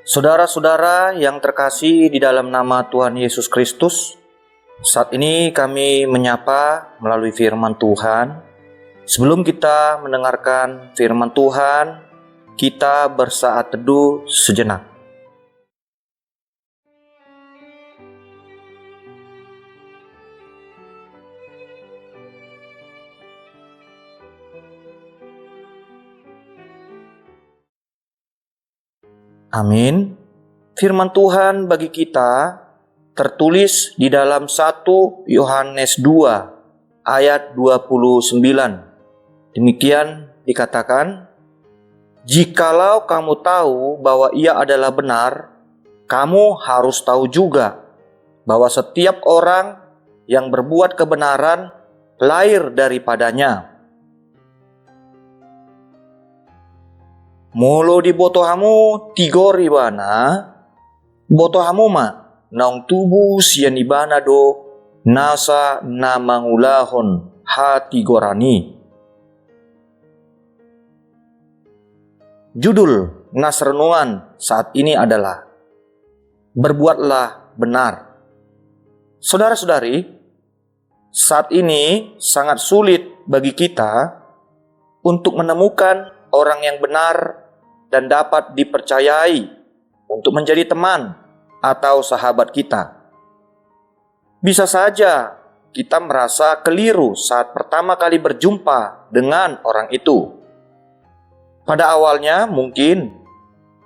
Saudara-saudara yang terkasih di dalam nama Tuhan Yesus Kristus, saat ini kami menyapa melalui firman Tuhan. Sebelum kita mendengarkan firman Tuhan, kita bersaat teduh sejenak. Amin. Firman Tuhan bagi kita tertulis di dalam 1 Yohanes 2 ayat 29. Demikian dikatakan, "Jikalau kamu tahu bahwa Ia adalah benar, kamu harus tahu juga bahwa setiap orang yang berbuat kebenaran lahir daripadanya." Molo di botohamu tigori bana, botohamu ma naung tubuh sian ibana do nasa namangulahon hati gorani. Judul nas renungan saat ini adalah Berbuatlah Benar. Saudara-saudari, saat ini sangat sulit bagi kita untuk menemukan orang yang benar dan dapat dipercayai untuk menjadi teman atau sahabat kita. Bisa saja kita merasa keliru saat pertama kali berjumpa dengan orang itu. Pada awalnya mungkin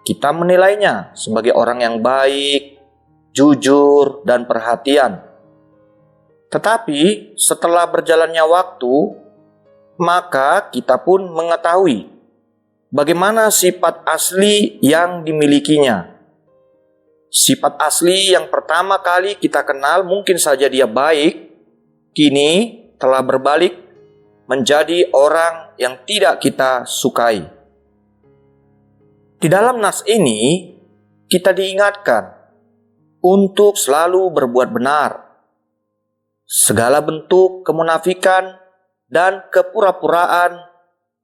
kita menilainya sebagai orang yang baik, jujur, dan perhatian. Tetapi setelah berjalannya waktu, maka kita pun mengetahui bagaimana sifat asli yang dimilikinya. Sifat asli yang pertama kali kita kenal mungkin saja dia baik, kini telah berbalik menjadi orang yang tidak kita sukai. Di dalam nas ini, kita diingatkan untuk selalu berbuat benar. Segala bentuk kemunafikan dan kepura-puraan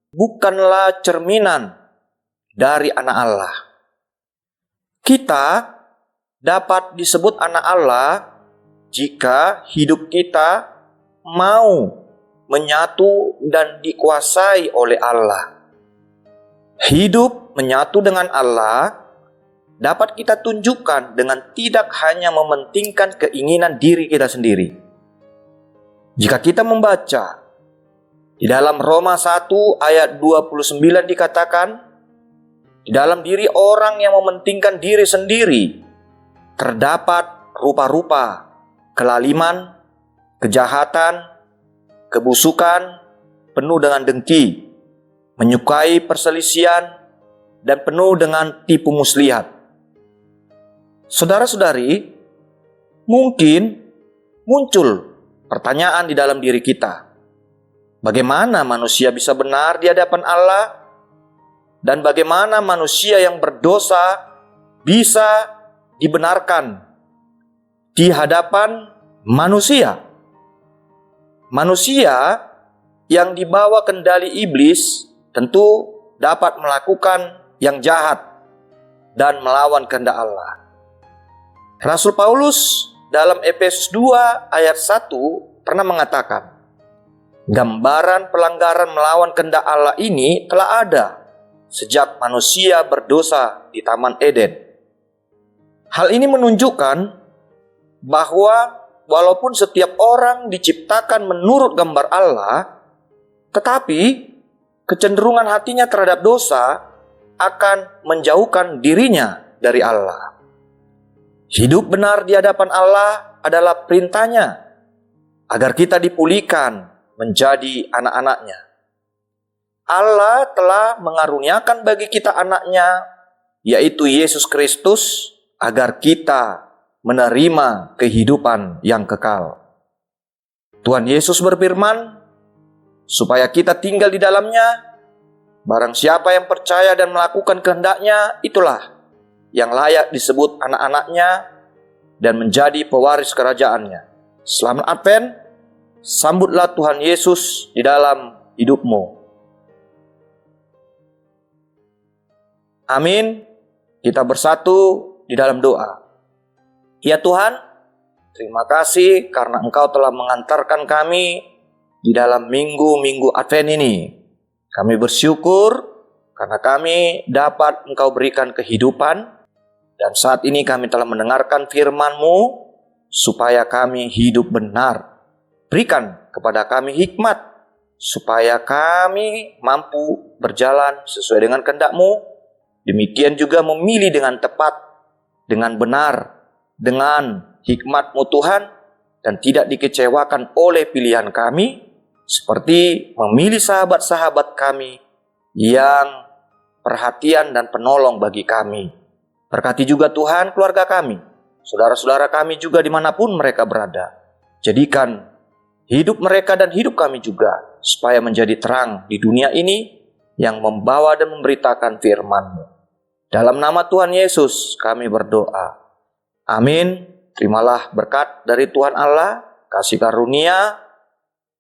bukanlah cerminan dari anak Allah. Kita dapat disebut anak Allah jika hidup kita mau menyatu dan dikuasai oleh Allah. Hidup menyatu dengan Allah dapat kita tunjukkan dengan tidak hanya mementingkan keinginan diri kita sendiri. Jika kita membaca di dalam Roma 1 ayat 29 dikatakan, di dalam diri orang yang mementingkan diri sendiri terdapat rupa-rupa kelaliman, kejahatan, kebusukan, penuh dengan dengki, menyukai perselisihan, dan penuh dengan tipu muslihat. Saudara-saudari, mungkin muncul pertanyaan di dalam diri kita. Bagaimana manusia bisa benar di hadapan Allah? Dan bagaimana manusia yang berdosa bisa dibenarkan di hadapan manusia? Manusia yang dibawa kendali iblis tentu dapat melakukan yang jahat dan melawan kehendak Allah. Rasul Paulus dalam Efesus 2 ayat 1 pernah mengatakan, gambaran pelanggaran melawan kehendak Allah ini telah ada sejak manusia berdosa di Taman Eden. Hal ini menunjukkan bahwa walaupun setiap orang diciptakan menurut gambar Allah, tetapi kecenderungan hatinya terhadap dosa akan menjauhkan dirinya dari Allah. Hidup benar di hadapan Allah adalah perintahnya agar kita dipulihkan menjadi anak-anaknya. Allah telah mengaruniakan bagi kita anaknya, yaitu Yesus Kristus, agar kita menerima kehidupan yang kekal. Tuhan Yesus berfirman, supaya kita tinggal di dalamnya. Barang siapa yang percaya dan melakukan kehendaknya, itulah yang layak disebut anak-anaknya dan menjadi pewaris kerajaannya. Selamat Advent. Sambutlah Tuhan Yesus di dalam hidupmu. Amin. kita bersatu di dalam doa. Ya Tuhan, terima kasih karena Engkau telah mengantarkan kami di dalam minggu-minggu Advent ini. Kami bersyukur karena kami dapat Engkau berikan kehidupan, dan saat ini kami telah mendengarkan firman-Mu supaya kami hidup benar. Berikan kepada kami hikmat supaya kami mampu berjalan sesuai dengan kehendak-Mu. Demikian juga memilih dengan tepat, dengan benar, dengan hikmat-Mu Tuhan, dan tidak dikecewakan oleh pilihan kami, seperti memilih sahabat-sahabat kami yang perhatian dan penolong bagi kami. Berkati juga Tuhan keluarga kami, saudara-saudara kami juga dimanapun mereka berada. Jadikan hidup mereka dan hidup kami juga supaya menjadi terang di dunia ini yang membawa dan memberitakan firman-Mu. Dalam nama Tuhan Yesus kami berdoa. Amin. Terimalah berkat dari Tuhan Allah, kasih karunia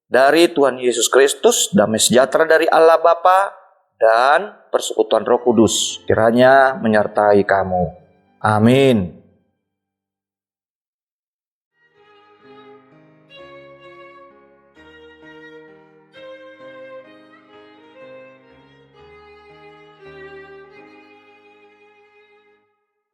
dari Tuhan Yesus Kristus, damai sejahtera dari Allah Bapa, dan persekutuan Roh Kudus kiranya menyertai kamu. Amin.